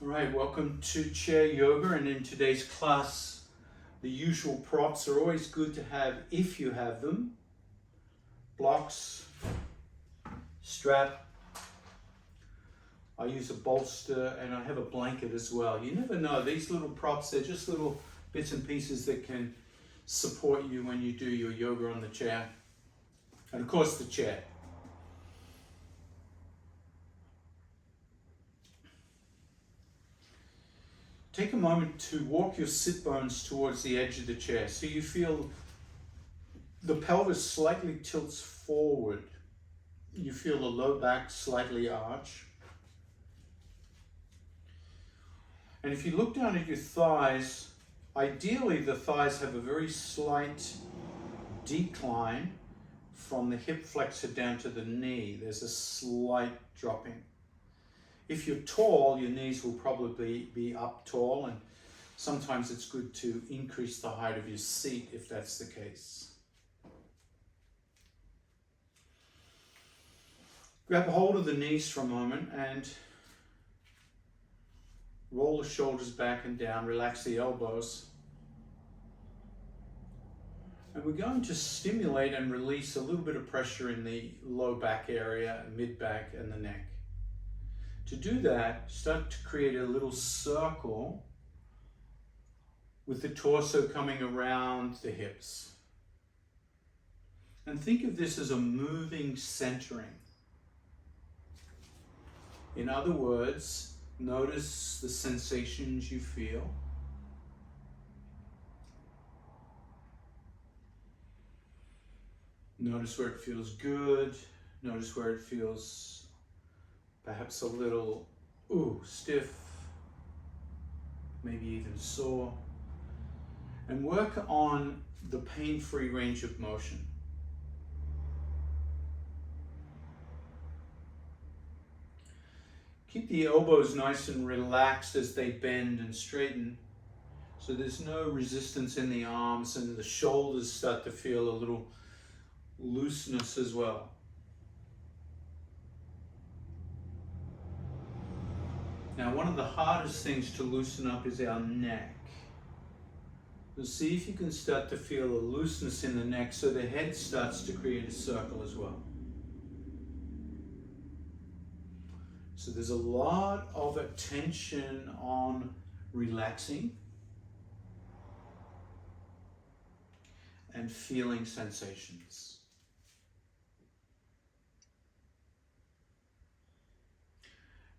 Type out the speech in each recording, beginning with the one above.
All right, welcome to Chair Yoga, and in today's class, the usual props are always good to have if you have them. Blocks, strap, I use a bolster, and I have a blanket as well. You never know, these little props, they're just little bits and pieces that can support you when you do your yoga on the chair. And of course the chair. Take a moment to walk your sit bones towards the edge of the chair so you feel the pelvis slightly tilts forward. You feel the low back slightly arch. And if you look down at your thighs, ideally the thighs have a very slight decline from the hip flexor down to the knee. There's a slight dropping. If you're tall, your knees will probably be up tall, and sometimes it's good to increase the height of your seat if that's the case. Grab hold of the knees for a moment and roll the shoulders back and down, relax the elbows. And we're going to stimulate and release a little bit of pressure in the low back area, mid back, and the neck. To do that, start to create a little circle with the torso coming around the hips. And think of this as a moving centering. In other words, notice the sensations you feel. Notice where it feels good. Notice where it feels perhaps a little stiff, maybe even sore. And work on the pain-free range of motion. Keep the elbows nice and relaxed as they bend and straighten, so there's no resistance in the arms, and the shoulders start to feel a little looseness as well. Now, one of the hardest things to loosen up is our neck. So see if you can start to feel a looseness in the neck so the head starts to create a circle as well. So there's a lot of attention on relaxing and feeling sensations.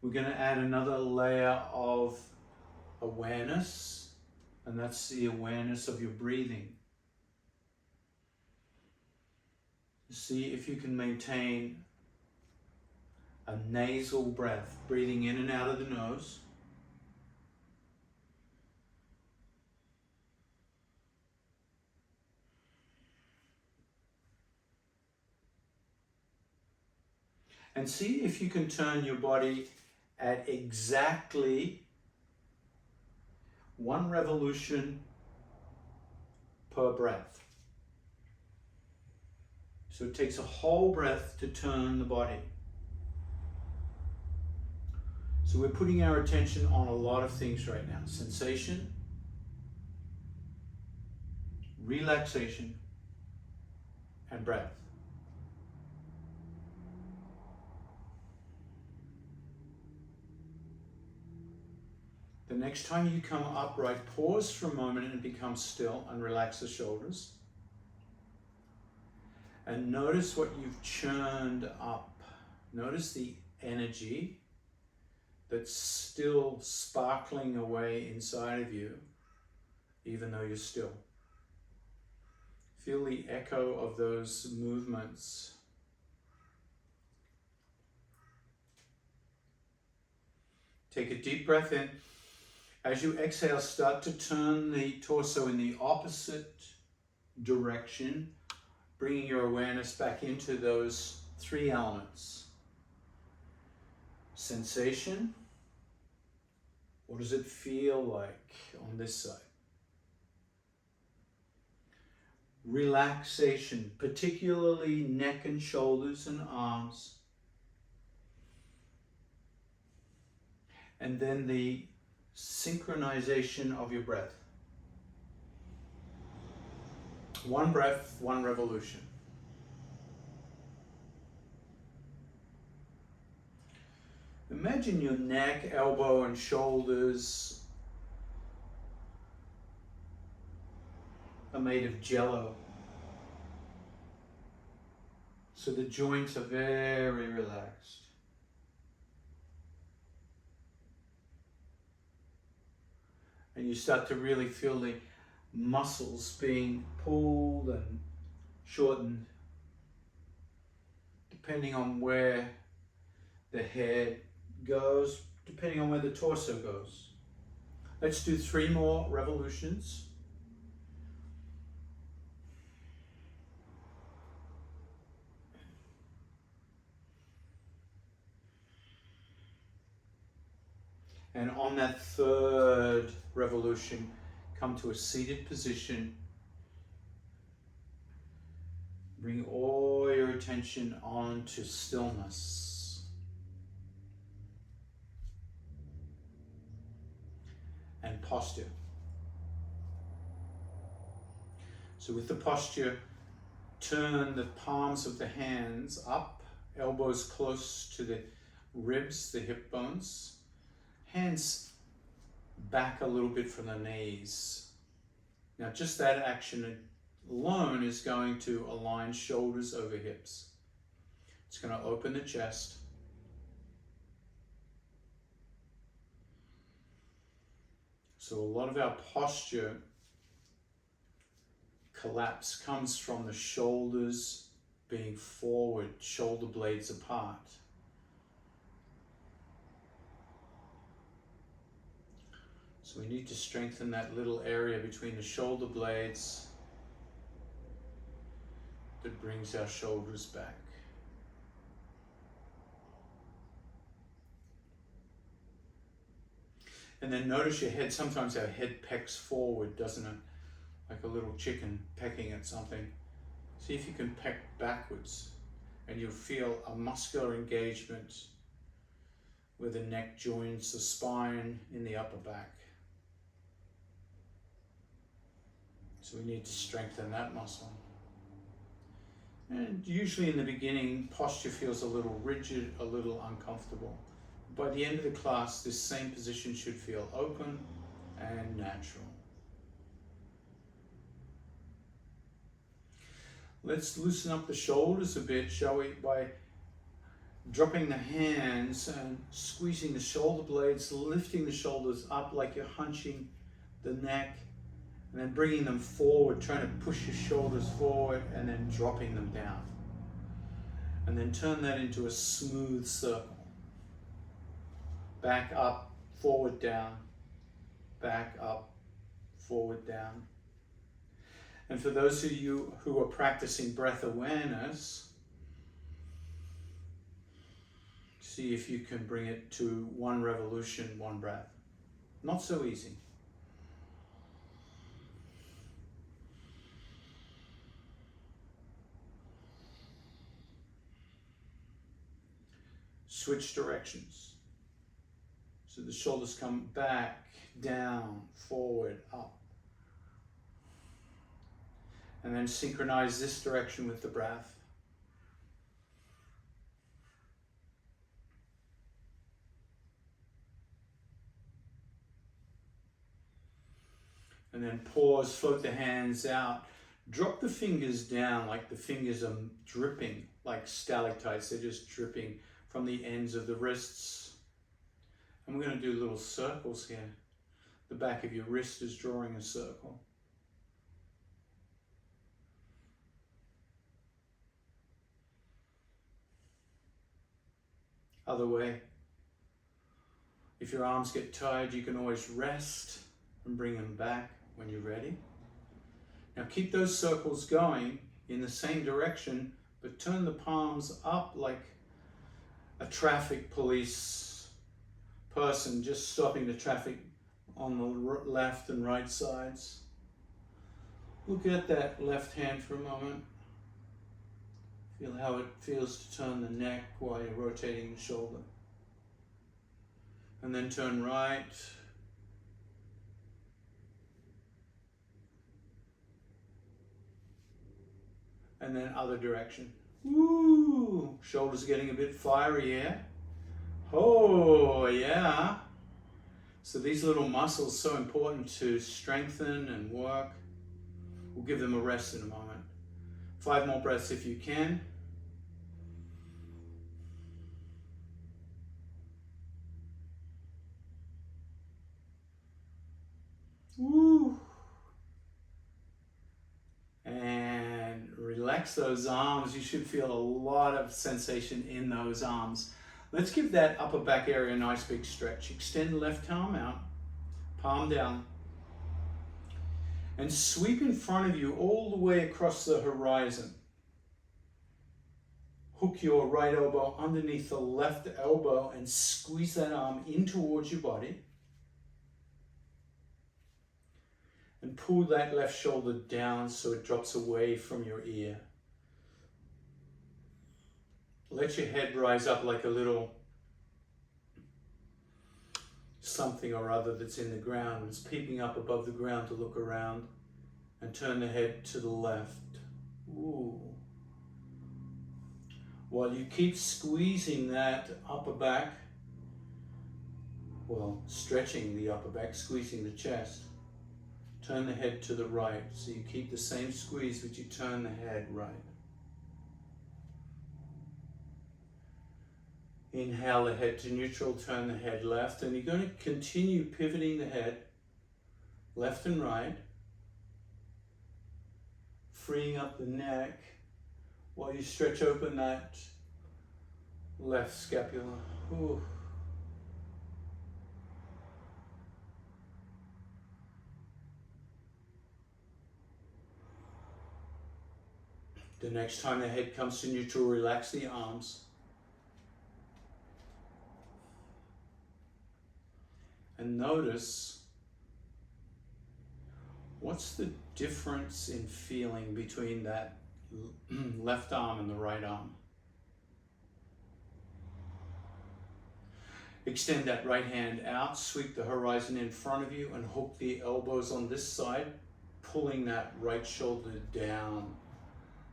We're going to add another layer of awareness, and that's the awareness of your breathing. See if you can maintain a nasal breath, breathing in and out of the nose. And see if you can turn your body at exactly 1 revolution per breath. So it takes a whole breath to turn the body. So we're putting our attention on a lot of things right now. Sensation, relaxation, and breath. The next time you come upright, pause for a moment and become still and relax the shoulders. And notice what you've churned up. Notice the energy that's still sparkling away inside of you, even though you're still. Feel the echo of those movements. Take a deep breath in. As you exhale, start to turn the torso in the opposite direction, bringing your awareness back into those 3 elements. Sensation. What does it feel like on this side? Relaxation, particularly neck and shoulders and arms. And then the synchronization of your breath. One breath, one revolution. Imagine your neck, elbow, and shoulders are made of jello. So the joints are very relaxed. And you start to really feel the muscles being pulled and shortened, depending on where the head goes, depending on where the torso goes. Let's do 3 more revolutions. And on that 3rd revolution, come to a seated position. Bring all your attention onto stillness. And posture. So with the posture, turn the palms of the hands up, elbows close to the ribs, the hip bones. Hands back a little bit from the knees. Now just that action alone is going to align shoulders over hips. It's going to open the chest. So a lot of our posture collapse comes from the shoulders being forward, shoulder blades apart. So we need to strengthen that little area between the shoulder blades that brings our shoulders back. And then notice your head. Sometimes our head pecks forward, doesn't it? Like a little chicken pecking at something. See if you can peck backwards, and you'll feel a muscular engagement where the neck joins the spine in the upper back. So we need to strengthen that muscle. And usually in the beginning, posture feels a little rigid, a little uncomfortable. By the end of the class, this same position should feel open and natural. Let's loosen up the shoulders a bit, shall we, by dropping the hands and squeezing the shoulder blades, lifting the shoulders up like you're hunching the neck, and then bringing them forward, trying to push your shoulders forward and then dropping them down. And then turn that into a smooth circle. Back up, forward, down, back up, forward, down. And for those of you who are practicing breath awareness, see if you can bring it to 1 revolution, 1 breath. Not so easy. Switch directions. So the shoulders come back, down, forward, up. And then synchronize this direction with the breath. And then pause, float the hands out. Drop the fingers down like the fingers are dripping, like stalactites. They're just dripping from the ends of the wrists. And we're going to do little circles here. The back of your wrist is drawing a circle. Other way. If your arms get tired, you can always rest and bring them back when you're ready. Now keep those circles going in the same direction, but turn the palms up like a traffic police person just stopping the traffic on the left and right sides. Look at that left hand for a moment. Feel how it feels to turn the neck while you're rotating the shoulder. And then turn right and then other direction. Woo! Shoulders getting a bit fiery here. Oh, yeah. So these little muscles so important to strengthen and work. We'll give them a rest in a moment. 5 more breaths if you can. Woo! And relax those arms. You should feel a lot of sensation in those arms. Let's give that upper back area a nice big stretch. Extend the left arm out, palm down. And sweep in front of you all the way across the horizon. Hook your right elbow underneath the left elbow and squeeze that arm in towards your body. And pull that left shoulder down so it drops away from your ear. Let your head rise up like a little something or other that's in the ground. It's peeping up above the ground to look around, and turn the head to the left. Ooh. While you keep squeezing that upper back, well, stretching the upper back, squeezing the chest, turn the head to the right. So you keep the same squeeze, but you turn the head right. Inhale the head to neutral, turn the head left, and you're going to continue pivoting the head left and right, freeing up the neck while you stretch open that left scapula. Ooh. The next time the head comes to neutral, relax the arms. And notice, what's the difference in feeling between that left arm and the right arm? Extend that right hand out, sweep the horizon in front of you, and hook the elbows on this side, pulling that right shoulder down.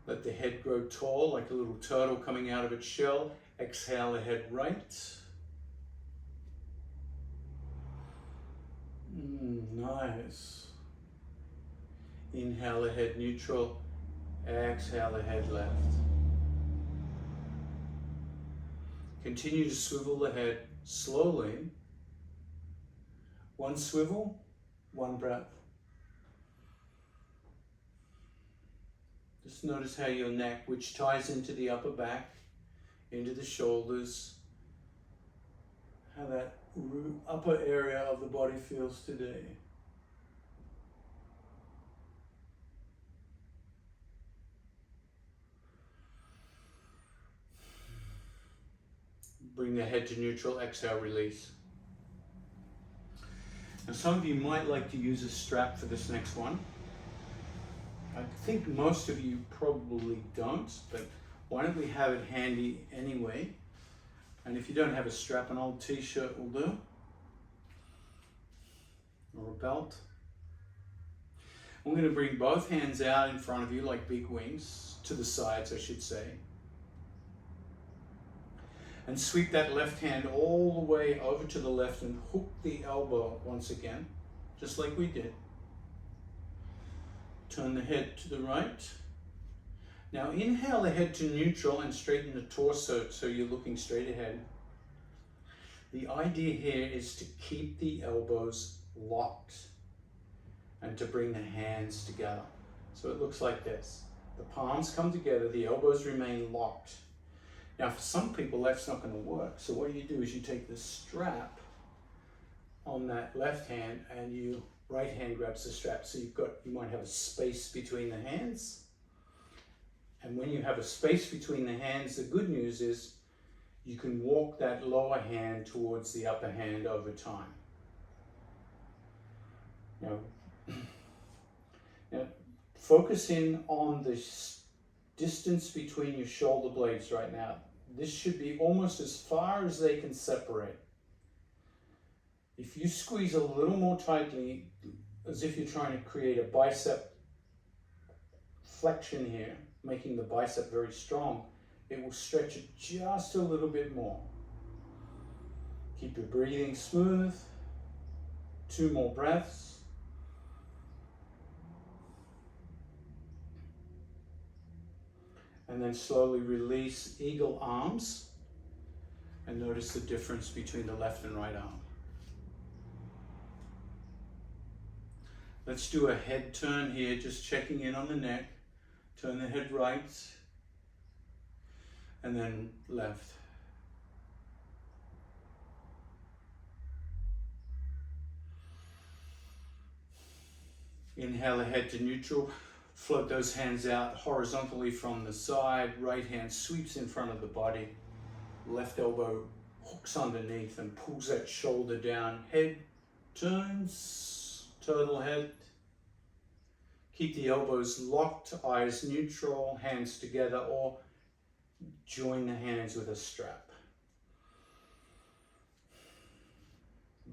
Let the head grow tall like a little turtle coming out of its shell. Exhale the head right. Nice. Inhale the head neutral. Exhale the head left. Continue to swivel the head slowly. One swivel, one breath. Just notice how your neck, which ties into the upper back, into the shoulders, how that upper area of the body feels today. Bring the head to neutral, exhale, release. Now some of you might like to use a strap for this next one. I think most of you probably don't, but why don't we have it handy anyway? And if you don't have a strap, an old t-shirt will do, or a belt. I'm going to bring both hands out in front of you like big wings, to the sides I should say. And sweep that left hand all the way over to the left and hook the elbow once again, just like we did. Turn the head to the right. Now inhale the head to neutral and straighten the torso so you're looking straight ahead. The idea here is to keep the elbows locked and to bring the hands together. So it looks like this. The palms come together, the elbows remain locked. Now for some people that's not going to work. So what you do is you take the strap on that left hand and you right hand grabs the strap. So you might have a space between the hands. And when you have a space between the hands, the good news is you can walk that lower hand towards the upper hand over time. Now focus in on the distance between your shoulder blades right now. This should be almost as far as they can separate. If you squeeze a little more tightly, as if you're trying to create a bicep flexion here, making the bicep very strong, it will stretch it just a little bit more. Keep your breathing smooth. 2 more breaths. And then slowly release eagle arms and notice the difference between the left and right arm. Let's do a head turn here, just checking in on the neck. Turn the head right and then left. Inhale the head to neutral. Float those hands out horizontally from the side. Right hand sweeps in front of the body. Left elbow hooks underneath and pulls that shoulder down. Head turns, turtle head. Keep the elbows locked, eyes neutral, hands together, or join the hands with a strap.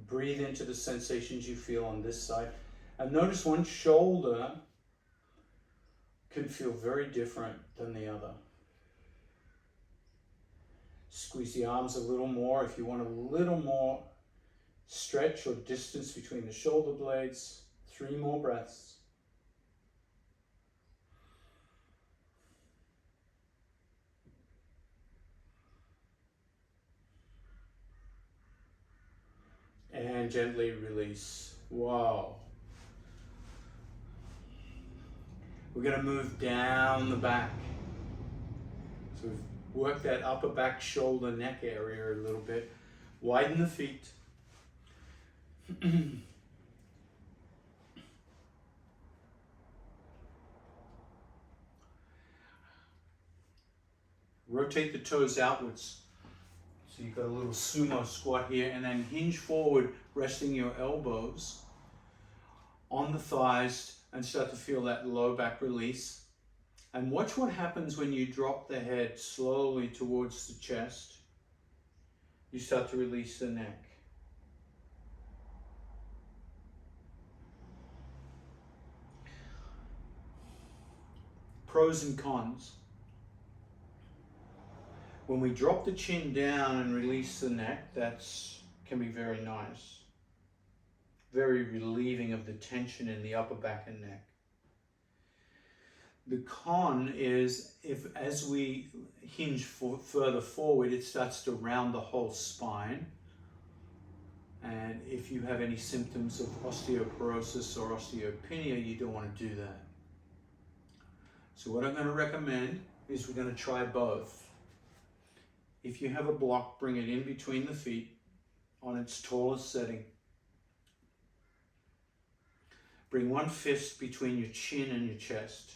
Breathe into the sensations you feel on this side. And notice one shoulder can feel very different than the other. Squeeze the arms a little more if you want a little more stretch or distance between the shoulder blades. 3 more breaths. And gently release. Wow. We're going to move down the back. So we've worked that upper back, shoulder, neck area a little bit. Widen the feet. Rotate the toes outwards. So you've got a little sumo squat here, and then hinge forward, resting your elbows on the thighs and start to feel that low back release. And watch what happens when you drop the head slowly towards the chest. You start to release the neck. Pros and cons. When we drop the chin down and release the neck, that can be very nice. Very relieving of the tension in the upper back and neck. The con is if as we hinge further forward, it starts to round the whole spine. And if you have any symptoms of osteoporosis or osteopenia, you don't want to do that. So what I'm going to recommend is we're going to try both. If you have a block, bring it in between the feet on its tallest setting. Bring one fist between your chin and your chest.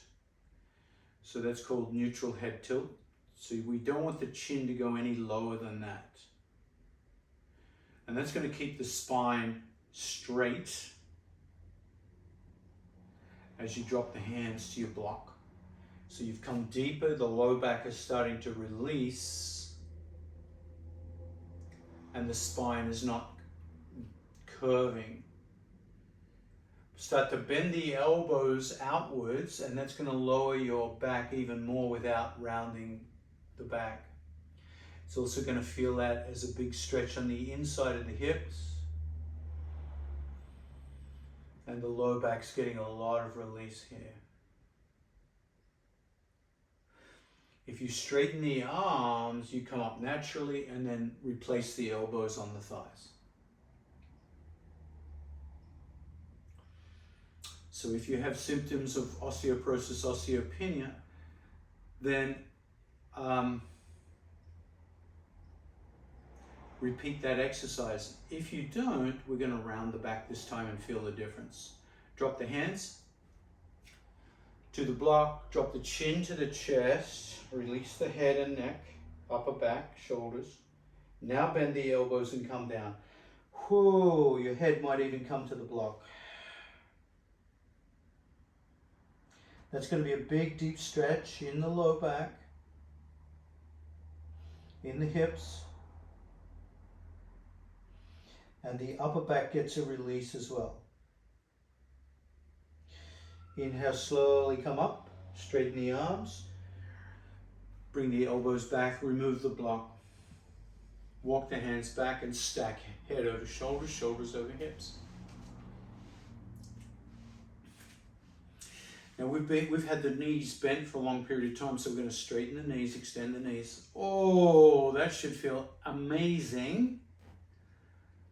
So that's called neutral head tilt. So we don't want the chin to go any lower than that. And that's going to keep the spine straight as you drop the hands to your block. So you've come deeper, the low back is starting to release, and the spine is not curving. Start to bend the elbows outwards, and that's going to lower your back even more without rounding the back. It's also going to feel that as a big stretch on the inside of the hips. And the low back's getting a lot of release here. If you straighten the arms, you come up naturally and then replace the elbows on the thighs. So if you have symptoms of osteoporosis, osteopenia, then repeat that exercise. If you don't, we're going to round the back this time and feel the difference. Drop the hands to the block, drop the chin to the chest, release the head and neck, upper back, shoulders. Now bend the elbows and come down. Whoa, your head might even come to the block. That's going to be a big deep stretch in the low back, in the hips, and the upper back gets a release as well. Inhale, slowly come up, straighten the arms, Bring the elbows back, remove the block. Walk the hands back and stack head over shoulders, shoulders over hips. Now we've had the knees bent for a long period of time, so we're going to straighten the knees, extend the knees. Oh, that should feel amazing.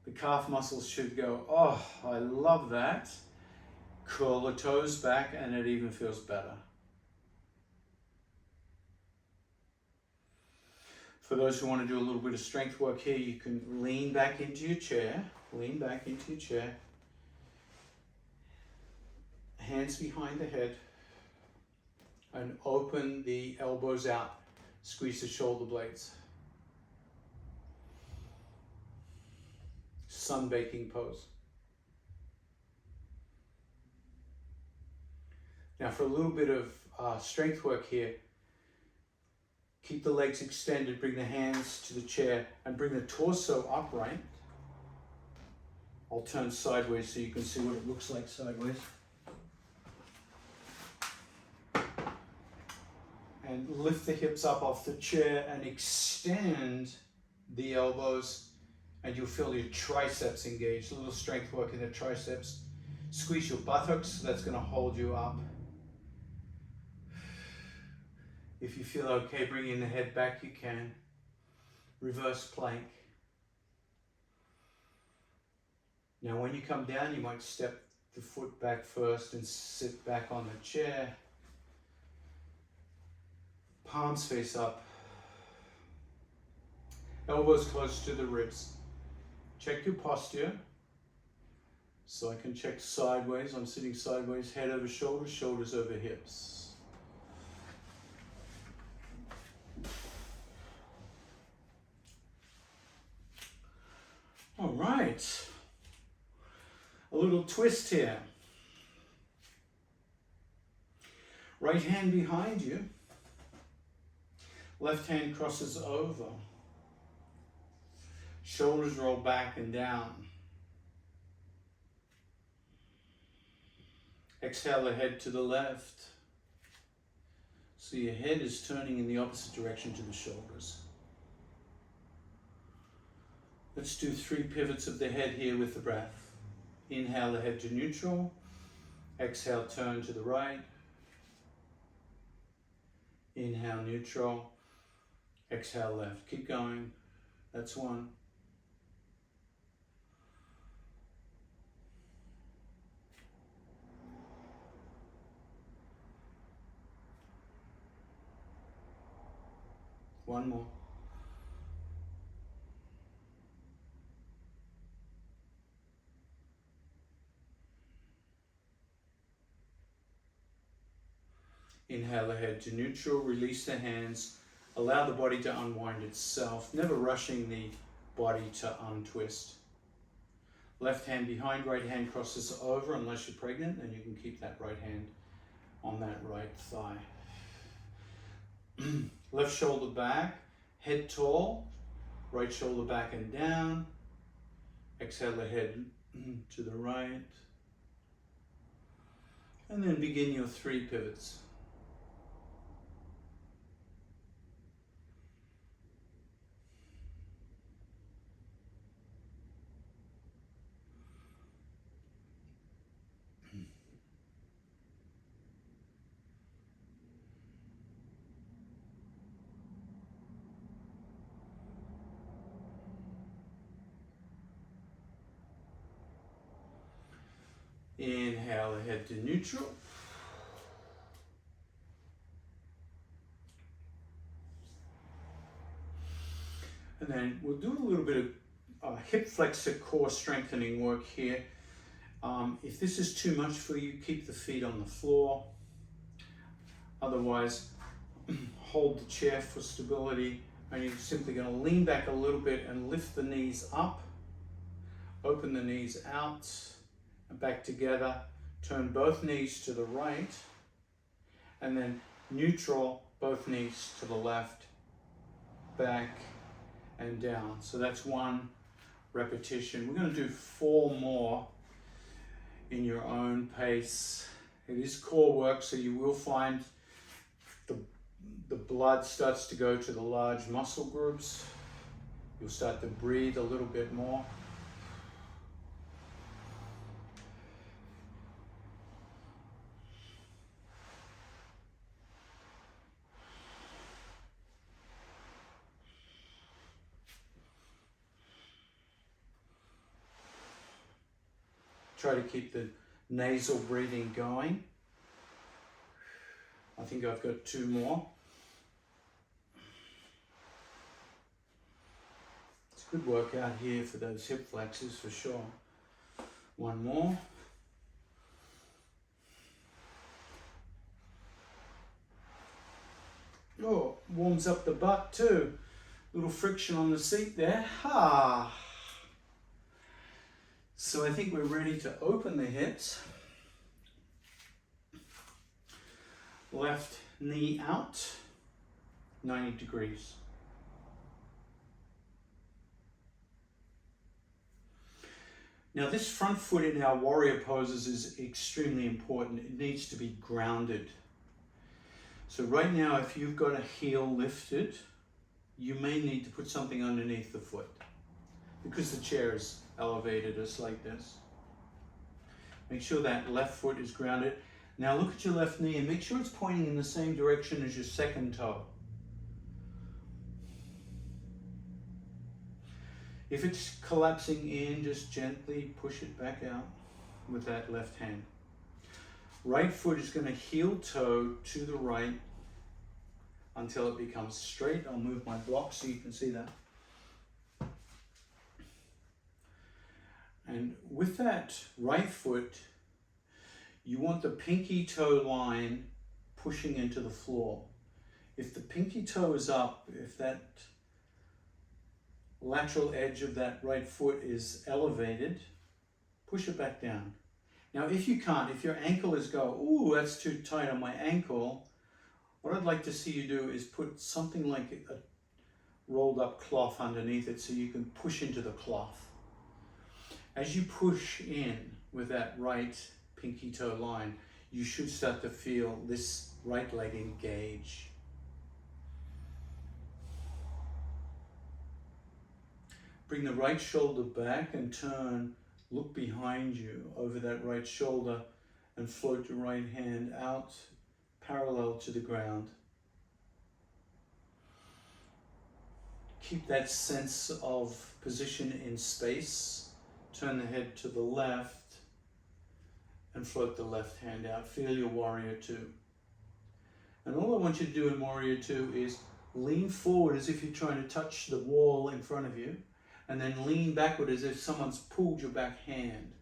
The calf muscles should go, oh, I love that. Curl the toes back and it even feels better. For those who want to do a little bit of strength work here, you can lean back into your chair. Lean back into your chair. Hands behind the head. And open the elbows out. Squeeze the shoulder blades. Sunbaking pose. Now for a little bit of strength work here, keep the legs extended, bring the hands to the chair and bring the torso upright. I'll turn sideways so you can see what it looks like sideways. And lift the hips up off the chair and extend the elbows and you'll feel your triceps engaged. A little strength work in the triceps. Squeeze your buttocks, that's going to hold you up. If you feel okay bringing the head back, you can. Reverse plank. Now when you come down, you might step the foot back first and sit back on the chair. Palms face up. Elbows close to the ribs. Check your posture. So I can check sideways. I'm sitting sideways, head over shoulders, shoulders over hips. All right, a little twist here. Right hand behind you, left hand crosses over, shoulders roll back and down. Exhale the head to the left. So your head is turning in the opposite direction to the shoulders. Let's do 3 pivots of the head here with the breath. Inhale the head to neutral. Exhale, turn to the right. Inhale, neutral. Exhale, left. Keep going. That's 1. One more. Inhale the head to neutral, release the hands, allow the body to unwind itself, never rushing the body to untwist. Left hand behind, right hand crosses over unless you're pregnant, and you can keep that right hand on that right thigh. Left shoulder back, head tall, right shoulder back and down. Exhale the head to the right. And then begin your 3 pivots. Inhale the head to neutral. And then we'll do a little bit of hip flexor core strengthening work here. If this is too much for you, keep the feet on the floor. Otherwise, hold the chair for stability. And you're simply going to lean back a little bit and lift the knees up. Open the knees out and back together. Turn both knees to the right. And then neutral, both knees to the left. Back and down. So that's 1 repetition. We're going to do 4 more in your own pace. It is core work, so you will find the blood starts to go to the large muscle groups. You'll start to breathe a little bit more. Try to keep the nasal breathing going. I think I've got 2 more. It's a good workout here for those hip flexors for sure. 1 more. Oh, warms up the butt too. Little friction on the seat there. Ah. So I think we're ready to open the hips. Left knee out, 90 degrees. Now this front foot in our warrior poses is extremely important. It needs to be grounded. So right now, if you've got a heel lifted, you may need to put something underneath the foot because the chair is elevated just like this. Make sure that left foot is grounded. Now look at your left knee and make sure it's pointing in the same direction as your second toe. If it's collapsing in, just gently push it back out with that left hand. Right foot is going to heel toe to the right until it becomes straight. I'll move my block so you can see that. And with that right foot, you want the pinky toe line pushing into the floor. If the pinky toe is up, if that lateral edge of that right foot is elevated, push it back down. Now if you can't, if your ankle is ooh, that's too tight on my ankle, what I'd like to see you do is put something like a rolled up cloth underneath it so you can push into the cloth. As you push in with that right pinky toe line, you should start to feel this right leg engage. Bring the right shoulder back and turn, look behind you over that right shoulder and float your right hand out parallel to the ground. Keep that sense of position in space. Turn the head to the left and float the left hand out. Feel your warrior 2. And all I want you to do in warrior 2 is lean forward as if you're trying to touch the wall in front of you, and then lean backward as if someone's pulled your back hand.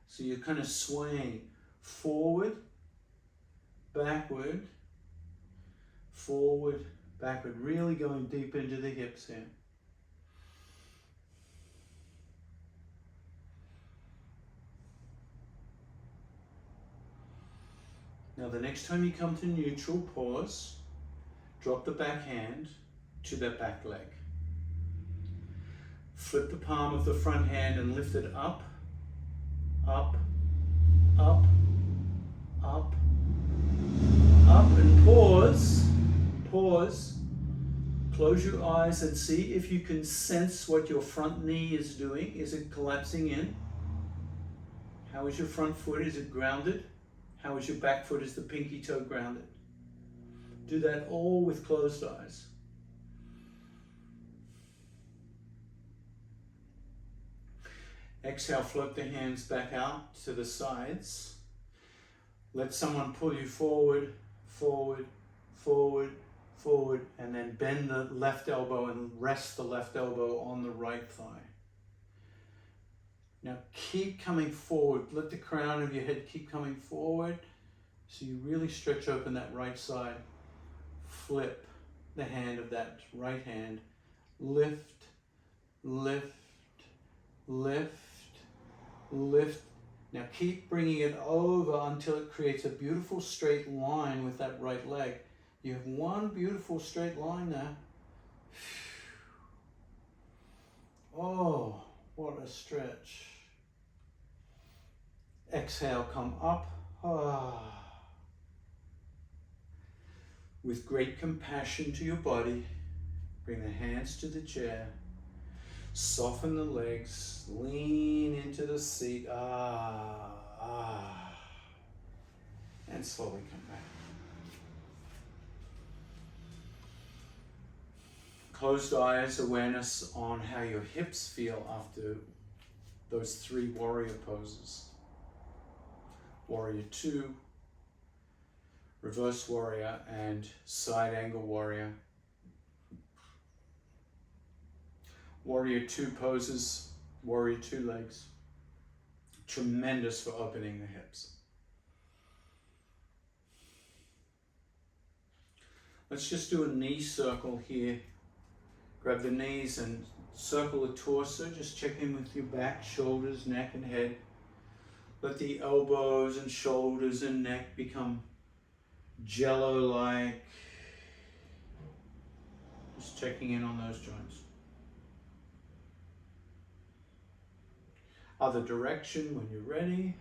So you're kind of swaying forward, backward, forward, backward, really going deep into the hips here. Now the next time you come to neutral, pause, drop the back hand to that back leg. Flip the palm of the front hand and lift it up, up, up, up, up, and pause, pause. Close your eyes and see if you can sense what your front knee is doing. Is it collapsing in? How is your front foot? Is it grounded? How is your back foot? Is the pinky toe grounded? Do that all with closed eyes. Exhale, float the hands back out to the sides. Let someone pull you forward, forward, forward, forward, and then bend the left elbow and rest the left elbow on the right thigh. Now keep coming forward. Let the crown of your head keep coming forward so you really stretch open that right side. Flip the hand of that right hand. Lift, lift, lift, lift. Now keep bringing it over until it creates a beautiful straight line with that right leg. You have one beautiful straight line there. Oh, what a stretch. Exhale, come up. Ah. With great compassion to your body, bring the hands to the chair. Soften the legs, lean into the seat, and slowly come back. Closed eyes, awareness on how your hips feel after those 3 warrior poses. Warrior 2, reverse warrior, and side angle warrior. Warrior 2 poses, warrior 2 legs. Tremendous for opening the hips. Let's just do a knee circle here. Grab the knees and circle the torso. Just check in with your back, shoulders, neck, and head. Let the elbows and shoulders and neck become jello-like. Just checking in on those joints. Other direction when you're ready.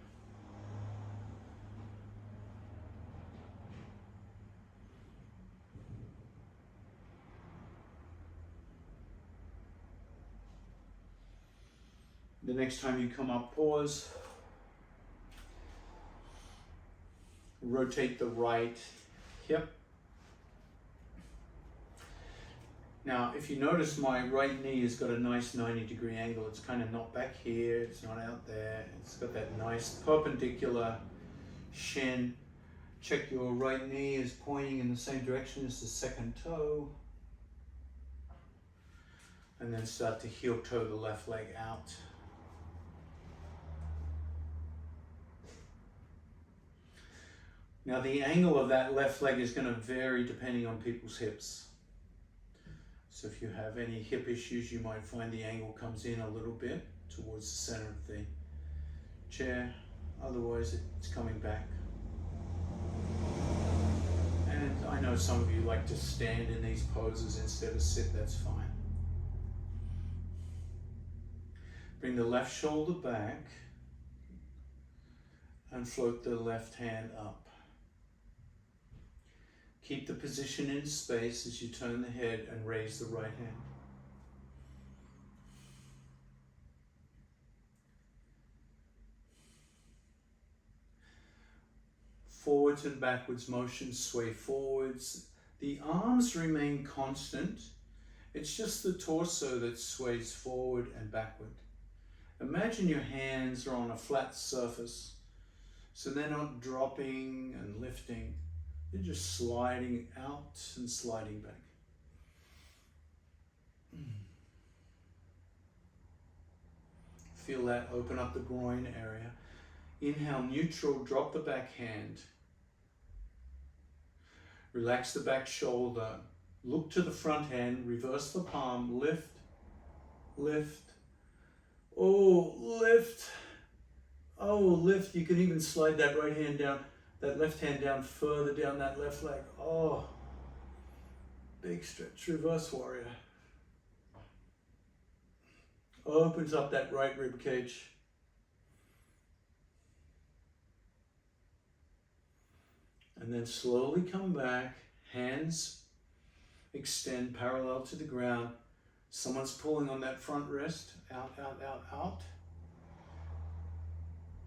The next time you come up, pause. Rotate the right hip. Now, if you notice, my right knee has got a nice 90-degree angle. It's kind of not back here, it's not out there. It's got that nice perpendicular shin. Check your right knee is pointing in the same direction as the second toe. And then start to heel toe the left leg out. Now the angle of that left leg is going to vary depending on people's hips. So if you have any hip issues, you might find the angle comes in a little bit towards the center of the chair. Otherwise, it's coming back. And I know some of you like to stand in these poses instead of sit, that's fine. Bring the left shoulder back and float the left hand up. Keep the position in space as you turn the head and raise the right hand. Forwards and backwards motion, sway forwards. The arms remain constant. It's just the torso that sways forward and backward. Imagine your hands are on a flat surface, so they're not dropping and lifting. They're just sliding out and sliding back. Feel that open up the groin area. Inhale, neutral, drop the back hand. Relax the back shoulder. Look to the front hand, reverse the palm, lift, lift. Oh, lift. Oh, lift. You can even slide that right hand down. That left hand down further down that left leg. Oh, big stretch, reverse warrior. Opens up that right rib cage. And then slowly come back, hands extend parallel to the ground. Someone's pulling on that front wrist, out, out, out, out.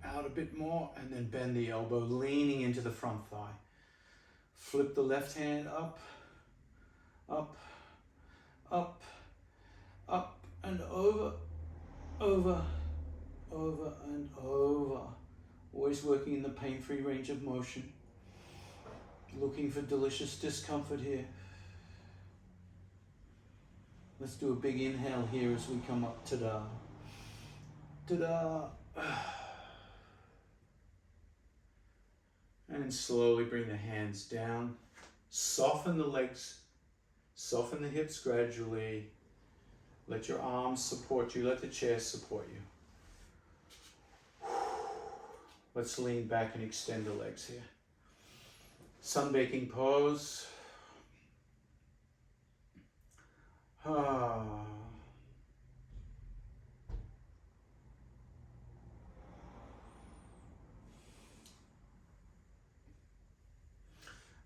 Out a bit more, and then bend the elbow, leaning into the front thigh. Flip the left hand up, up, up, up, and over, over, over, and over. Always working in the pain-free range of motion. Looking for delicious discomfort here. Let's do a big inhale here as we come up. Ta-da. Ta-da. And slowly bring the hands down. Soften the legs. Soften the hips gradually. Let your arms support you. Let the chair support you. Let's lean back and extend the legs here. Sunbaking pose.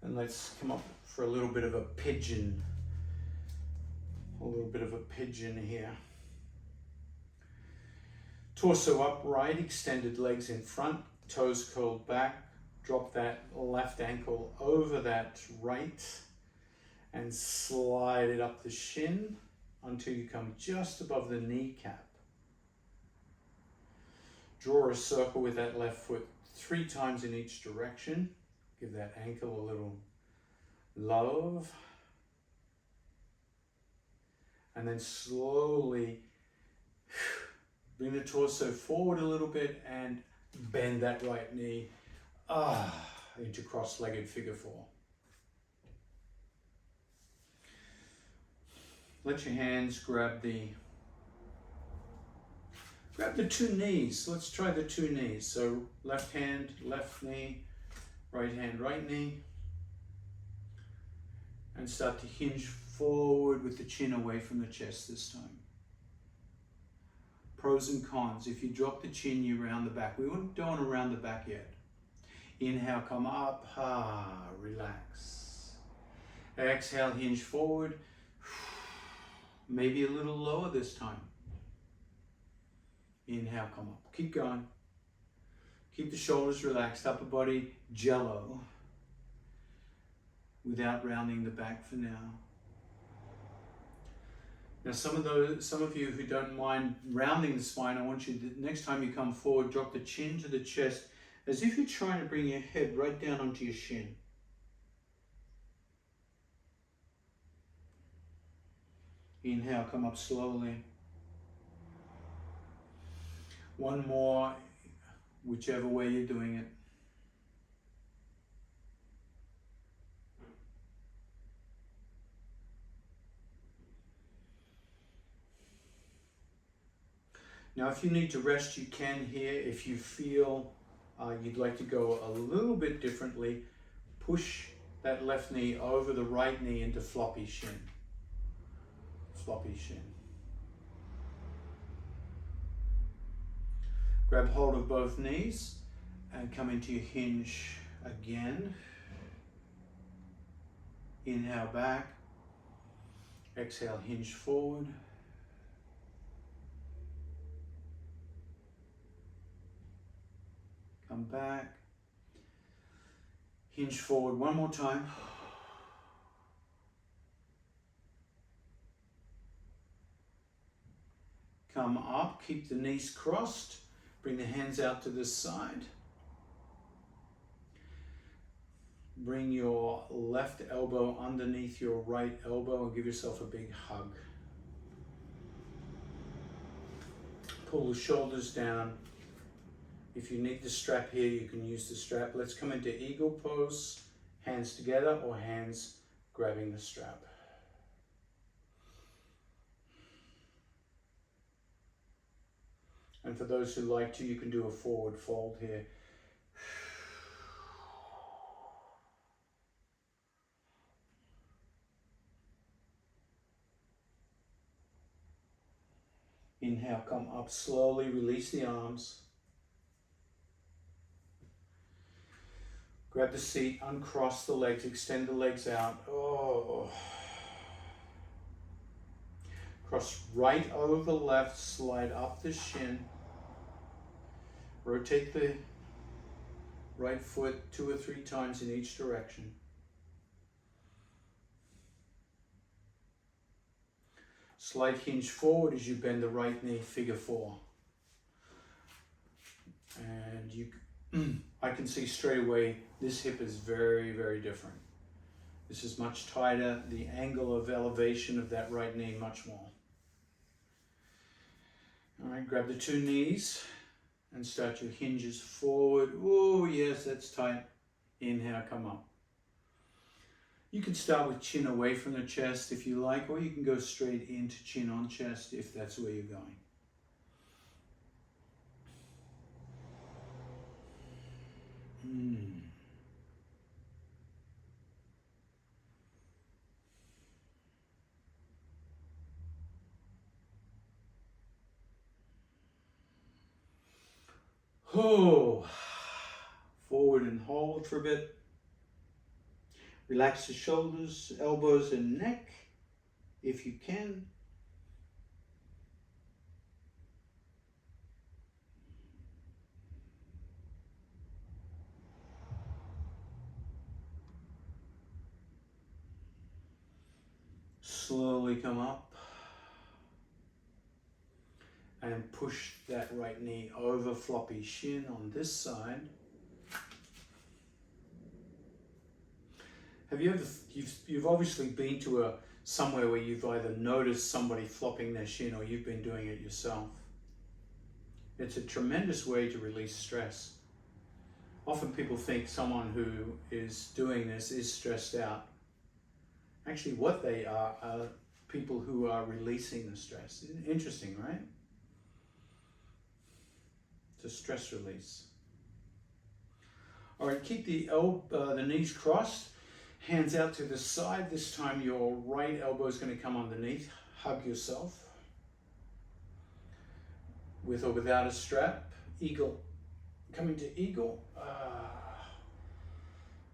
And let's come up for a little bit of a pigeon. A little bit of a pigeon here. Torso upright, extended legs in front, toes curled back. Drop that left ankle over that right and slide it up the shin until you come just above the kneecap. Draw a circle with that left foot 3 times in each direction. Give that ankle a little love. And then slowly bring the torso forward a little bit and bend that right knee into cross-legged figure 4. Let your hands grab the 2 knees. Let's try the 2 knees. So left hand, left knee, right hand, right knee. And start to hinge forward with the chin away from the chest this time. Pros and cons. If you drop the chin, you round the back. We don't want to round the back yet. Inhale, come up, relax. Exhale, hinge forward. Maybe a little lower this time. Inhale, come up. Keep going. Keep the shoulders relaxed, upper body jello. Without rounding the back for now. Now some of you who don't mind rounding the spine, I want you to, next time you come forward, drop the chin to the chest as if you're trying to bring your head right down onto your shin. Inhale, come up slowly. One more, whichever way you're doing it. Now if you need to rest, you can here. If you feel you'd like to go a little bit differently, push that left knee over the right knee into floppy shin. Floppy shin. Grab hold of both knees and come into your hinge again. Inhale back. Exhale, hinge forward. Come back. Hinge forward one more time. Come up, keep the knees crossed. Bring the hands out to the side. Bring your left elbow underneath your right elbow and give yourself a big hug. Pull the shoulders down. If you need the strap here, you can use the strap. Let's come into eagle pose, hands together or hands grabbing the strap. And for those who like to, you can do a forward fold here. Inhale, come up slowly, release the arms. Grab the seat, uncross the legs, extend the legs out. Oh. Cross right over left, slide up the shin. Rotate the right foot 2 or 3 times in each direction. Slight hinge forward as you bend the right knee, figure 4. And I can see straight away this hip is very, very different. This is much tighter, the angle of elevation of that right knee much more. All right, grab the 2 knees and start your hinges forward. Oh yes, that's tight. Inhale, come up. You can start with chin away from the chest if you like, or you can go straight into chin on chest if that's where you're going. Oh, forward and hold for a bit. Relax the shoulders, elbows and neck if you can. Slowly come up and push that right knee over floppy shin on this side. Have you ever, you've obviously been to somewhere where you've either noticed somebody flopping their shin or you've been doing it yourself. It's a tremendous way to release stress. Often people think someone who is doing this is stressed out. Actually, what they are people who are releasing the stress. Interesting, right? It's a stress release. All right, keep the knees crossed, hands out to the side. This time your right elbow is going to come underneath. Hug yourself. With or without a strap. Eagle. Coming to eagle.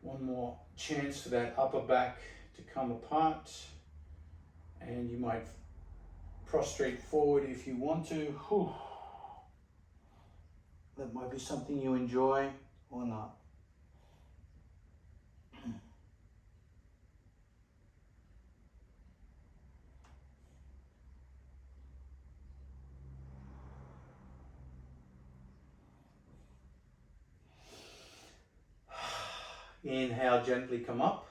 One more chance for that upper back to come apart. And you might prostrate forward if you want to. Whew. That might be something you enjoy or not. Inhale, gently come up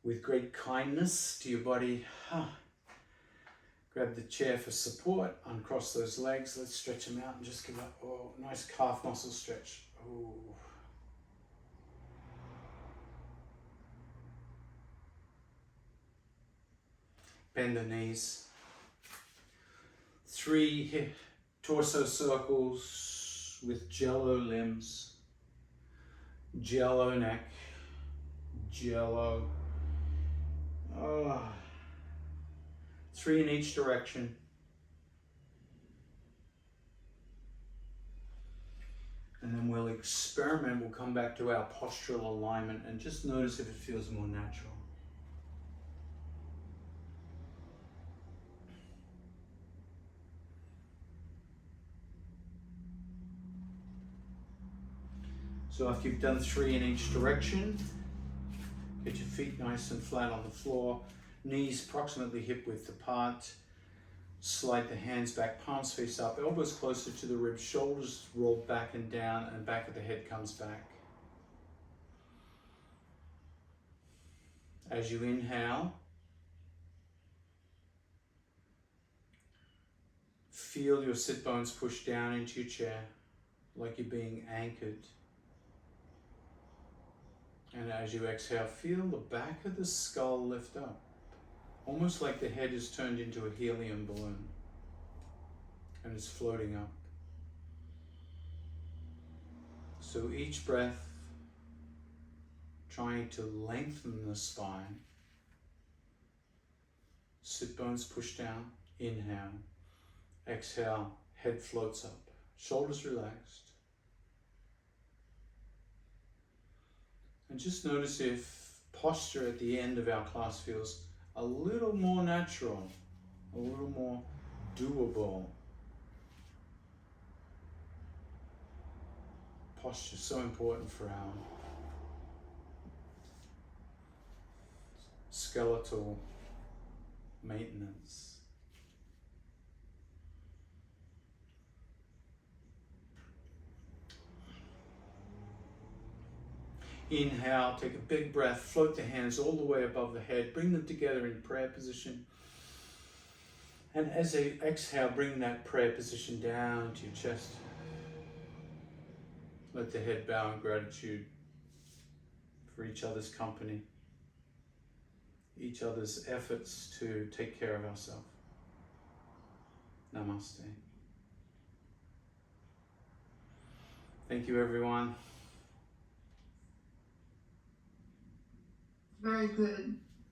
with great kindness to your body. Grab the chair for support, uncross those legs. Let's stretch them out and just give up. Oh, nice calf muscle stretch. Oh. Bend the knees. 3 torso circles with jello limbs. Jello neck, jello. 3 in each direction. And then we'll experiment, we'll come back to our postural alignment and just notice if it feels more natural. So after you've done 3 in each direction, get your feet nice and flat on the floor, knees approximately hip width apart, slide the hands back, palms face up, elbows closer to the ribs, shoulders roll back and down, and back of the head comes back. As you inhale, feel your sit bones push down into your chair like you're being anchored. And as you exhale, feel the back of the skull lift up, almost like the head is turned into a helium balloon and is floating up. So each breath, trying to lengthen the spine. Sit bones push down, inhale, exhale, head floats up, shoulders relaxed. And just notice if posture at the end of our class feels a little more natural, a little more doable. Posture is so important for our skeletal maintenance. Inhale, take a big breath, float the hands all the way above the head, bring them together in prayer position. And as they exhale, bring that prayer position down to your chest. Let the head bow in gratitude for each other's company, each other's efforts to take care of ourselves. Namaste. Thank you, everyone. Very good.